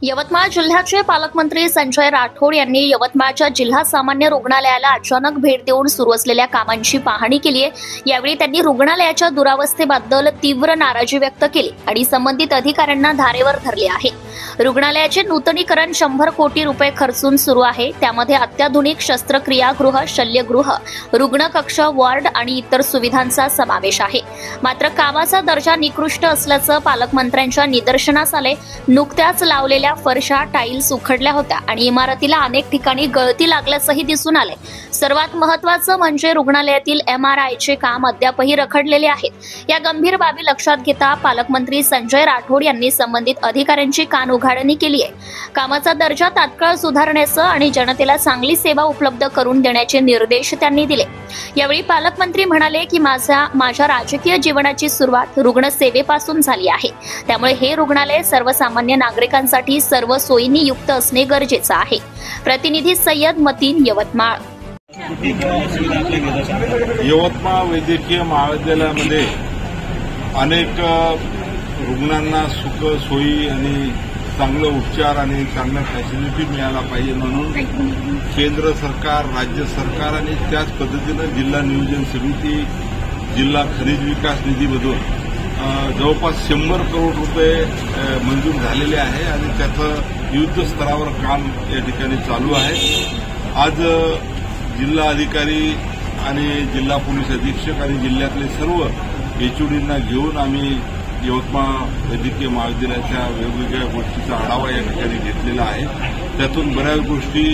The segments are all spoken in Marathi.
यवतमाळ जिल्ह्याचे पालकमंत्री संजय राठोड यांनी यवतमाळच्या जिल्हा सामान्य रुग्णालयाला अचानक भेट देऊन सुरू असलेल्या कामांची पाहणी केली आहे। यावेळी त्यांनी रुग्णालयाच्या दुरावस्थेबद्दल तीव्र नाराजी व्यक्त केली आणि संबंधित अधिकाऱ्यांना धारेवर धरले आहे। रुग्णालयाचे नूतनीकरण 100 कोटी रुपये खर्चून सुरू आहे। त्यामध्ये अत्याधुनिक शस्त्रक्रियागृह, शल्यगृह, रुग्ण कक्ष, वॉर्ड आणि इतर सुविधांचा समावेश आहे। मात्र कामाचा दर्जा निकृष्ट असल्याचं पालकमंत्र्यांच्या निदर्शनास आले। नुकत्याच लावलेल्या फरशा, टाइल्स उखडल्या होत्या आणि इमारतीला अनेक ठिकाणी गळती लागल्याचंही दिसून आले। सर्वात महत्त्वाचं म्हणजे रुग्णालयातील MRIचे काम अद्यापही रखडलेले आहेत। या गंभीर बाबी लक्षात घेता पालकमंत्री संजय राठोड यांनी संबंधित अधिकाऱ्यांची कान उघाडणी केली आहे। कामाचा दर्जा तात्काळ सुधारण्याचं आणि जनतेला चांगली सेवा उपलब्ध करून देण्याचे निर्देश त्यांनी दिले। यावेळी पालकमंत्री म्हणाले की माझ्या राजकीय जीवनाची सुरुवात रुग्णसेवेपासून झाली आहे। त्यामुळे हे रुग्णालय सर्वसामान्य नागरिकांसाठी सर्व सोयींनी युक्त असणे गरजेचं आहे। प्रतिनिधी सय्यद मतीन, यवतमाळ। यवतमाळ वैद्यकीय महाविद्यालयामध्ये अनेक रुग्णांना सुख सोयी आणि चांगले उपचार आणि चांगल्या फॅसिलिटी मिळायला पाहिजे म्हणून केंद्र सरकार, राज्य सरकार आणि त्याच पद्धतीनं जिल्हा नियोजन समिती, जिल्हा खनिज विकास निधीमधून जवळपास 100 करोड रुपये मंजूर झालेले आहे आणि त्याचं युद्ध स्तरावर काम या ठिकाणी चालू आहे। आज जिल्हा अधिकारी आणि जिल्हा पोलीस अधीक्षक आणि जिल्ह्यातले सर्व HODंना घेऊन आम्ही यवतमाळ वैद्यकीय महाविद्यालयाच्या वेगवेगळ्या गोष्टीचा आढावा या ठिकाणी घेतलेला आहे। त्यातून बऱ्याच गोष्टी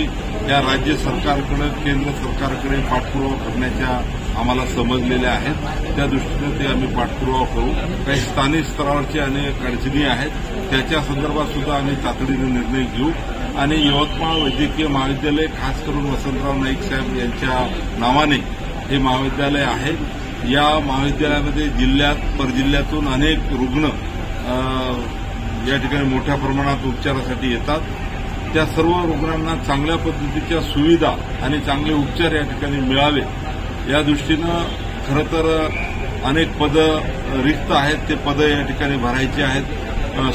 या राज्य सरकारकडे, केंद्र सरकारकडे पाठपुरावा करण्याच्या आम्हाला समजलेल्या आहेत। त्या दृष्टीने ते आम्ही पाठपुरावा करू। काही स्थानिक स्तरावरचे अनेक अडचणी आहेत, त्याच्या संदर्भात सुद्धा आम्ही तातडीने निर्णय घेऊ आणि यवतमाळ वैद्यकीय महाविद्यालय खास करून वसंतराव नाईक साहेब यांच्या नावाने हे महाविद्यालय आहे। या महाविद्यालयामध्ये जिल्ह्यात, परजिल्ह्यातून अनेक रुग्ण या ठिकाणी मोठ्या प्रमाणात उपचारासाठी येतात। त्या सर्व रुग्णांना चांगल्या पद्धतीच्या सुविधा आणि चांगले उपचार या ठिकाणी मिळावे या दृष्टीनं खरं तर अनेक पदं रिक्त आहेत, ते पदं या ठिकाणी भरायची आहेत।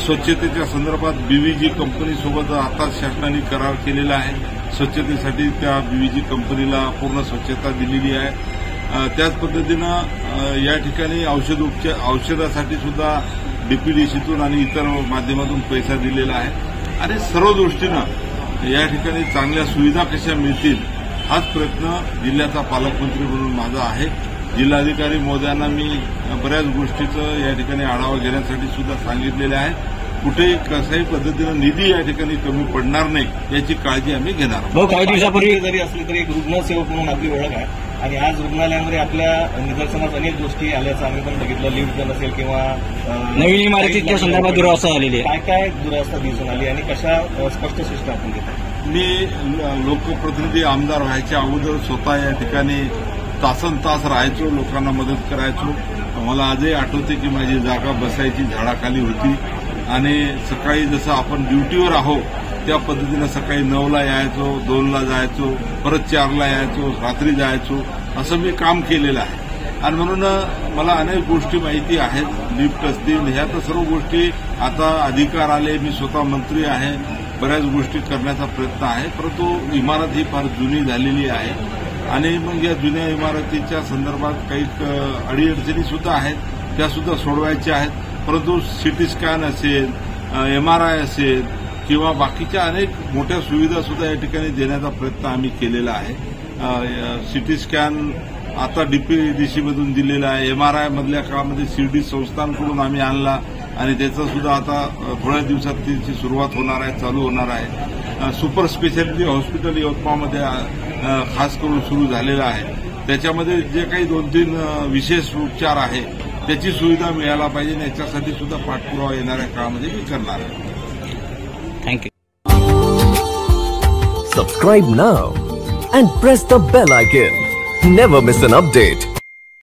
स्वच्छतेच्या संदर्भात BVG कंपनीसोबत आता शासनाने करार केलेला आहे। स्वच्छतेसाठी त्या BVG कंपनीला पूर्ण स्वच्छता दिलेली आहे। त्याच पद्धतीनं या ठिकाणी औषधासाठी सुद्धा DPDCतून आणि इतर माध्यमातून पैसा दिलेला आहे आणि सर्व दृष्टीनं या ठिकाणी चांगल्या सुविधा कशा मिळतील हाच प्रयत्न जिल्ह्याचा पालकमंत्री म्हणून माझा आहे। जिल्हाधिकारी महोदयांना मी बऱ्याच गोष्टीचं या ठिकाणी आढावा घेण्यासाठी सुद्धा सांगितलेले आहे। कुठेही कशाही पद्धतीनं निधी या ठिकाणी कमी पडणार नाही याची काळजी आम्ही घेणार आहोत। काही दिवसापूर्वी जरी असली तरी एक रुग्णसेवक म्हणून आपली ओळख आहे आणि आज रुग्णालयामध्ये आपल्या निदर्शनास अनेक गोष्टी आल्याचं आम्ही पण बघितलं। लिफ्ट नसेल किंवा नवीन इमारतीच्या संदर्भात दुरावस्था झालेली आहे। काय दुरावस्था दिसून आली आणि कशा स्पष्ट सूचना आपण देतो? मी लोकप्रतिनिधी आमदार व्हायच्या अगोदर स्वतः या ठिकाणी तासनतास राहायचो, लोकांना मदत करायचो। मला आजही आठवते की माझी जागा बसायची झाडाखाली होती आणि सकाळी जसं आपण ड्युटीवर आहोत त्या पद्धतीनं सकाळी 9ला यायचो, 2ला जायचो, परत 4ला यायचो, रात्री जायचो, असं मी काम केलेलं आहे आणि म्हणून मला अनेक गोष्टी माहिती आहेत। लिफ्ट असतील, ह्या तर सर्व गोष्टी आता अधिकार आले, मी स्वतः मंत्री आहे, बऱ्याच गोष्टी करण्याचा प्रयत्न आहे। परंतु इमारत ही फार जुनी झालेली आहे आणि मग या जुन्या इमारतीच्या संदर्भात काही अडीअडचणी सुद्धा आहेत, त्या सुद्धा सोडवायच्या आहेत। परंतु CT स्कॅन असेल, MRI असेल किंवा बाकीच्या अनेक मोठ्या सुविधा सुद्धा या ठिकाणी देण्याचा प्रयत्न आम्ही केलेला आहे। CT स्कॅन आता DPDCमधून दिलेला आहे। MRI मधल्या काळामध्ये शिर्डी संस्थांकडून आम्ही आणला आणि त्याचं सुद्धा आता थोड्या दिवसात त्याची सुरुवात होणार आहे, चालू होणार आहे। सुपर स्पेशालिटी हॉस्पिटल यवतमाळमध्ये खास करून सुरू झालेलं आहे। त्याच्यामध्ये जे काही 2-3 विशेष उपचार आहे त्याची सुविधा मिळायला पाहिजे, याच्यासाठी सुद्धा पाठपुरावा येणाऱ्या काळामध्ये मी करणार आहे। Thank you. Subscribe now and press the bell icon. Never miss an update.